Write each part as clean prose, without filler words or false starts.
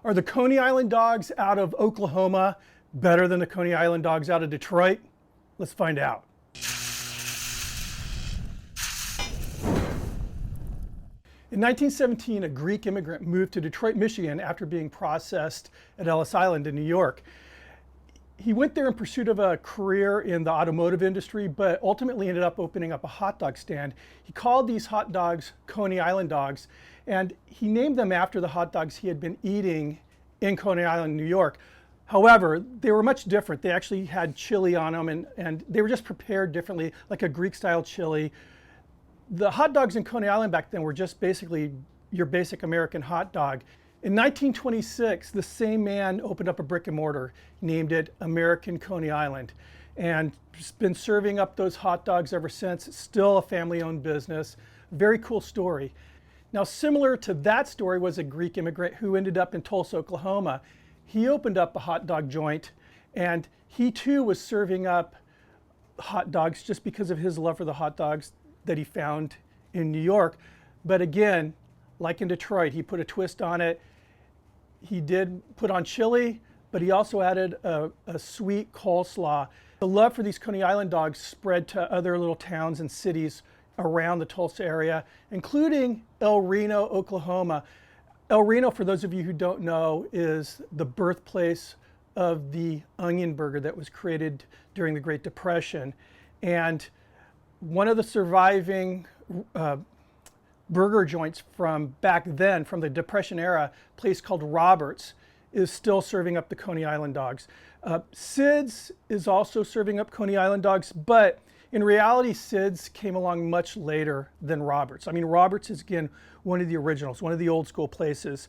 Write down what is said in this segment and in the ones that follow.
Are the Coney Island dogs out of Oklahoma better than the Coney Island dogs out of Detroit? Let's find out. In 1917, a Greek immigrant moved to Detroit, Michigan after being processed at Ellis Island in New York. He went there in pursuit of a career in the automotive industry, but ultimately ended up opening up a hot dog stand. He called these hot dogs Coney Island dogs, and he named them after the hot dogs he had been eating in Coney Island, New York. However, they were much different. They actually had chili on them, and they were just prepared differently, like a Greek-style chili. The hot dogs in Coney Island back then were just basically your basic American hot dog. In 1926, the same man opened up a brick and mortar, named it American Coney Island, and just been serving up those hot dogs ever since. It's still a family-owned business. Very cool story. Now, similar to that story was a Greek immigrant who ended up in Tulsa, Oklahoma. He opened up a hot dog joint, and he too was serving up hot dogs just because of his love for the hot dogs that he found in New York. But again, like in Detroit, he put a twist on it. He did put on chili, but he also added a sweet coleslaw. The love for these Coney Island dogs spread to other little towns and cities around the Tulsa area, including El Reno, Oklahoma. El Reno, for those of you who don't know, is the birthplace of the onion burger that was created during the Great Depression. And one of the surviving burger joints from back then, from the Depression era, a place called Robert's, is still serving up the Coney Island dogs. Sid's is also serving up Coney Island dogs, but in reality, Sid's came along much later than Robert's. I mean, Robert's is, again, one of the originals, one of the old school places.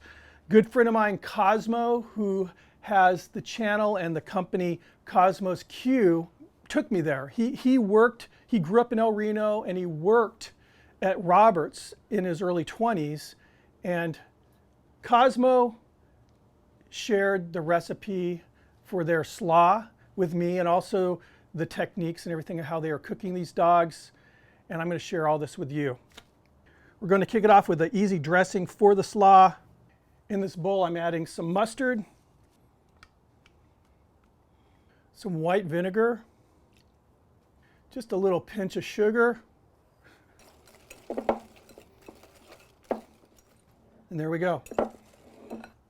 Good friend of mine, Cosmo, who has the channel and the company Cosmo's Q, took me there. He grew up in El Reno, and he worked at Robert's in his early 20s, and Cosmo shared the recipe for their slaw with me, and also the techniques and everything of how they are cooking these dogs, and I'm going to share all this with you. We're going to kick it off with an easy dressing for the slaw. In this bowl, I'm adding some mustard, some white vinegar, just a little pinch of sugar, and there we go.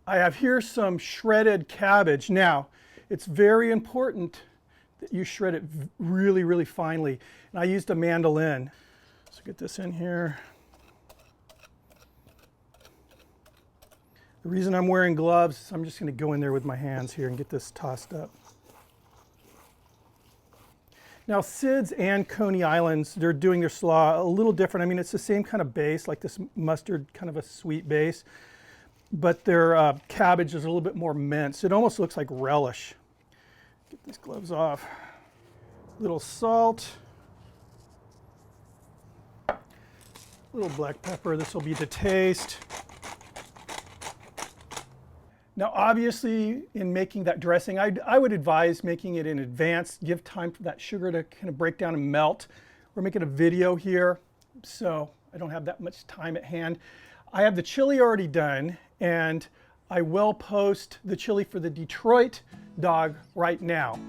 I have here some shredded cabbage. Now, it's very important that you shred it really, really finely. And I used a mandolin. So get this in here. The reason I'm wearing gloves is I'm just going to go in there with my hands here and get this tossed up. Now, Sid's and Coney Islands, they're doing their slaw a little different. I mean, it's the same kind of base, like this mustard, kind of a sweet base, but their cabbage is a little bit more minced. It almost looks like relish. Get these gloves off. A little salt. A little black pepper. This will be to taste. Now, obviously, in making that dressing, I would advise making it in advance. Give time for that sugar to kind of break down and melt. We're making a video here, so I don't have that much time at hand. I have the chili already done, and I will post the chili for the Detroit dog right now.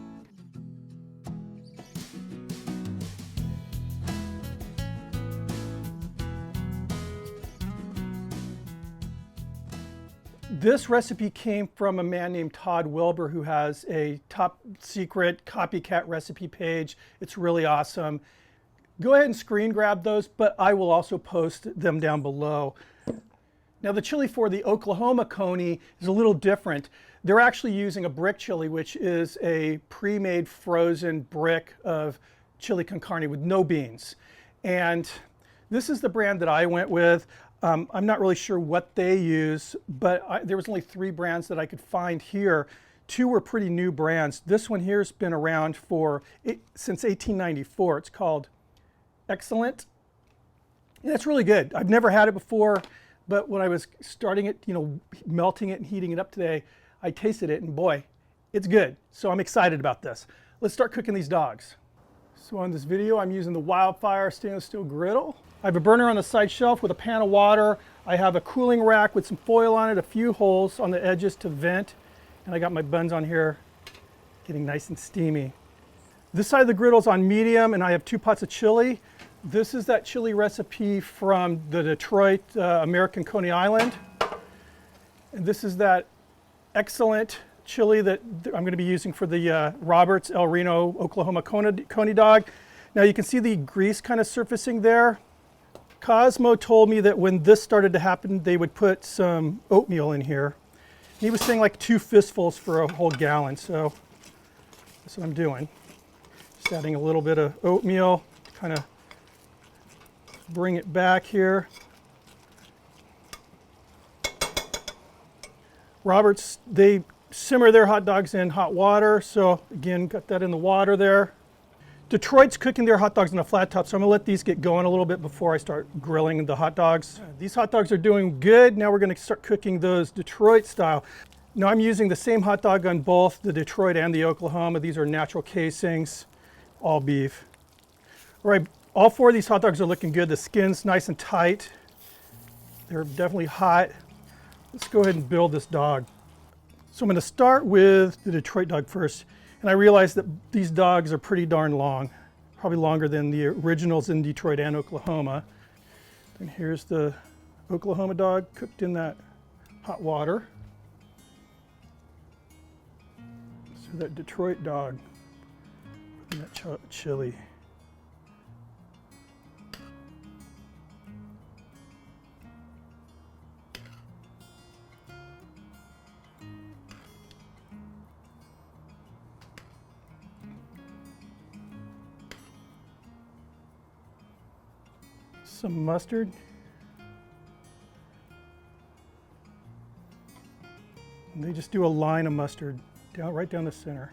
This recipe came from a man named Todd Wilbur, who has a top secret copycat recipe page. It's really awesome. Go ahead and screen grab those, but I will also post them down below. Now, the chili for the Oklahoma Coney is a little different. They're actually using a brick chili, which is a pre-made frozen brick of chili con carne with no beans. And this is the brand that I went with. I'm not really sure what they use, but there was only 3 brands that I could find here. 2 were pretty new brands. This one here has been around since 1894. It's called Excellent. And it's really good. I've never had it before, but when I was starting it, melting it and heating it up today, I tasted it, and boy, it's good. So I'm excited about this. Let's start cooking these dogs. So on this video, I'm using the Wildfire stainless steel griddle. I have a burner on the side shelf with a pan of water. I have a cooling rack with some foil on it, a few holes on the edges to vent, and I got my buns on here getting nice and steamy. This side of the griddle's on medium, and I have 2 pots of chili. This is that chili recipe from the Detroit American Coney Island. And this is that excellent chili that I'm going to be using for the Roberts El Reno, Oklahoma Coney dog. Now you can see the grease kind of surfacing there. Cosmo told me that when this started to happen, they would put some oatmeal in here. He was saying like 2 fistfuls for a whole gallon, so that's what I'm doing. Just adding a little bit of oatmeal to kind of bring it back here. Roberts, they simmer their hot dogs in hot water, so again, got that in the water there. Detroit's cooking their hot dogs on a flat top, so I'm gonna let these get going a little bit before I start grilling the hot dogs. These hot dogs are doing good. Now we're gonna start cooking those Detroit style. Now I'm using the same hot dog on both the Detroit and the Oklahoma. These are natural casings, all beef. All right, all 4 of these hot dogs are looking good. The skin's nice and tight. They're definitely hot. Let's go ahead and build this dog. So I'm gonna start with the Detroit dog first. And I realized that these dogs are pretty darn long, probably longer than the originals in Detroit and Oklahoma. And here's the Oklahoma dog cooked in that hot water. So that Detroit dog in that chili. Some mustard. And they just do a line of mustard right down the center.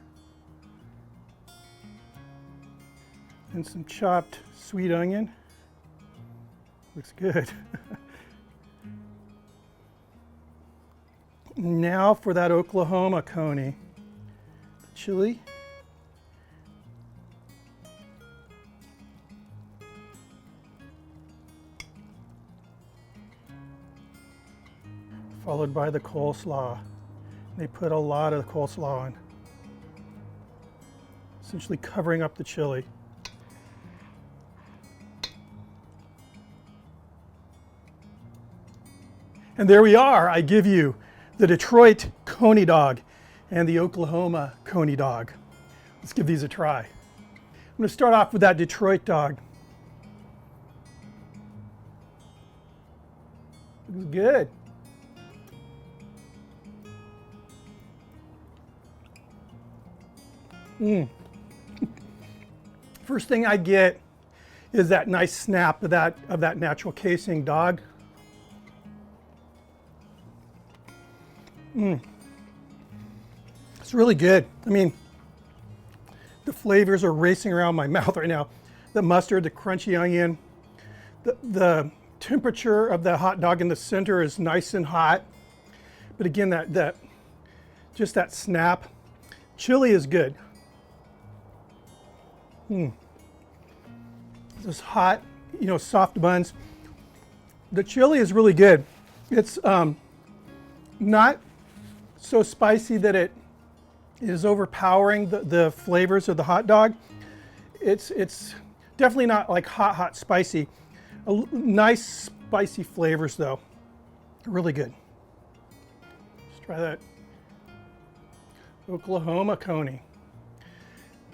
And some chopped sweet onion. Looks good. Now for that Oklahoma Coney. Chili. Followed by the coleslaw. They put a lot of the coleslaw on, essentially covering up the chili. And there we are. I give you the Detroit Coney dog and the Oklahoma Coney dog. Let's give these a try. I'm going to start off with that Detroit dog. Looks good. First thing I get is that nice snap of that natural casing dog. It's really good. I mean, the flavors are racing around my mouth right now. The mustard, the crunchy onion, the temperature of the hot dog in the center is nice and hot. But again, just that snap. Chili is good. This hot, soft buns. The chili is really good. It's not so spicy that it is overpowering the flavors of the hot dog. It's definitely not like hot spicy. Nice spicy flavors though. Really good. Let's try that Oklahoma Coney.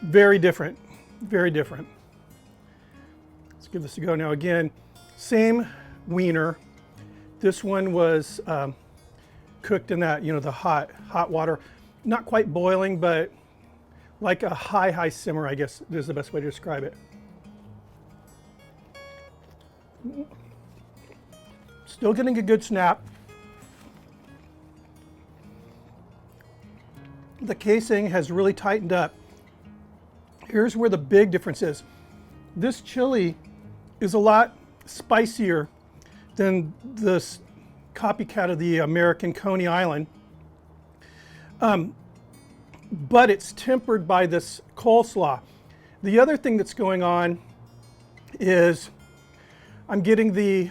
Very different. Very different. Let's give this a go. Now again, same wiener. This one was cooked in that, the hot water. Not quite boiling, but like a high simmer, I guess is the best way to describe it. Still getting a good snap. The casing has really tightened up. Here's where the big difference is. This chili is a lot spicier than this copycat of the American Coney Island. But it's tempered by this coleslaw. The other thing that's going on is I'm getting the,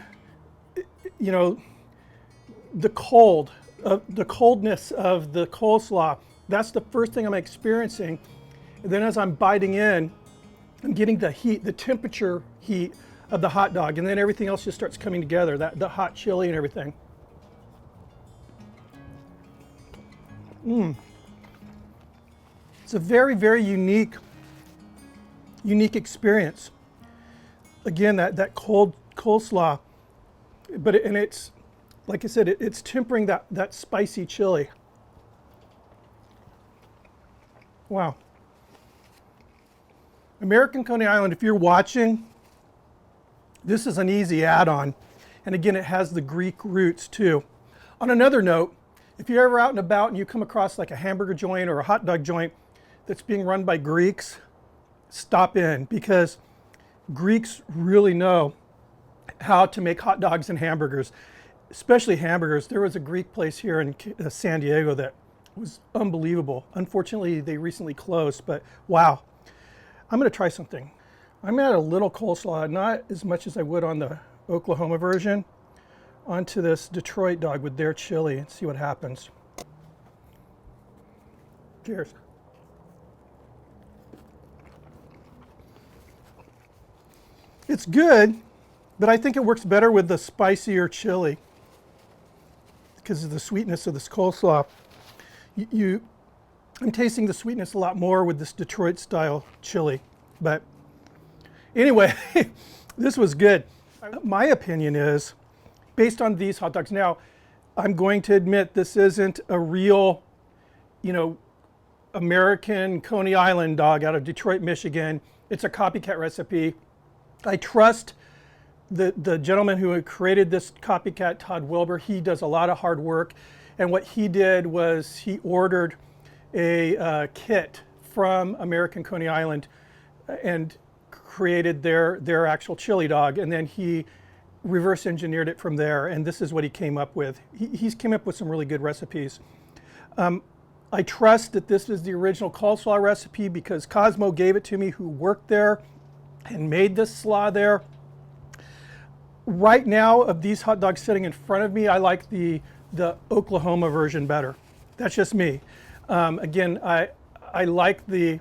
the coldness of the coleslaw. That's the first thing I'm experiencing. And then as I'm biting in, I'm getting the heat, the temperature heat of the hot dog, and then everything else just starts coming together, the hot chili and everything. It's a very, very unique experience. Again, that coleslaw, but it's like I said, it's tempering that spicy chili. Wow. American Coney Island, if you're watching, this is an easy add-on. And again, it has the Greek roots too. On another note, if you're ever out and about and you come across like a hamburger joint or a hot dog joint that's being run by Greeks, stop in, because Greeks really know how to make hot dogs and hamburgers, especially hamburgers. There was a Greek place here in San Diego that was unbelievable. Unfortunately, they recently closed, but wow. I'm going to try something. I'm going to add a little coleslaw, not as much as I would on the Oklahoma version, onto this Detroit dog with their chili and see what happens. Cheers. It's good, but I think it works better with the spicier chili because of the sweetness of this coleslaw. I'm tasting the sweetness a lot more with this Detroit style chili. But anyway, this was good. My opinion is, based on these hot dogs, now I'm going to admit this isn't a real, American Coney Island dog out of Detroit, Michigan. It's a copycat recipe. I trust the gentleman who created this copycat, Todd Wilbur. He does a lot of hard work. And what he did was he ordered a kit from American Coney Island and created their actual chili dog, and then he reverse engineered it from there, and this is what he came up with. He's came up with some really good recipes. I trust that this is the original coleslaw recipe because Cosmo gave it to me, who worked there and made this slaw there. Right now, of these hot dogs sitting in front of me, I like the Oklahoma version better. That's just me. Again, I like the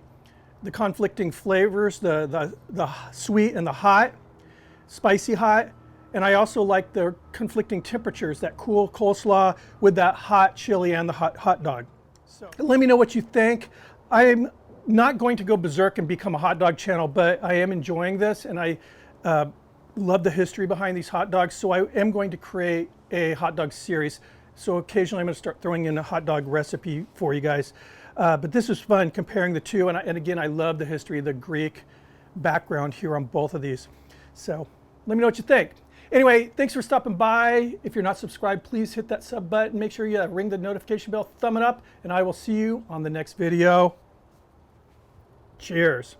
conflicting flavors, the sweet and the hot, spicy hot, and I also like the conflicting temperatures, that cool coleslaw with that hot chili and the hot dog. So let me know what you think. I'm not going to go berserk and become a hot dog channel, but I am enjoying this, and I love the history behind these hot dogs, so I am going to create a hot dog series. So occasionally I'm going to start throwing in a hot dog recipe for you guys. But this was fun comparing the two, and again, I love the history, the Greek background here on both of these. So let me know what you think. Anyway, thanks for stopping by. If you're not subscribed, please hit that sub button. Make sure you ring the notification bell, thumb it up, and I will see you on the next video. Cheers.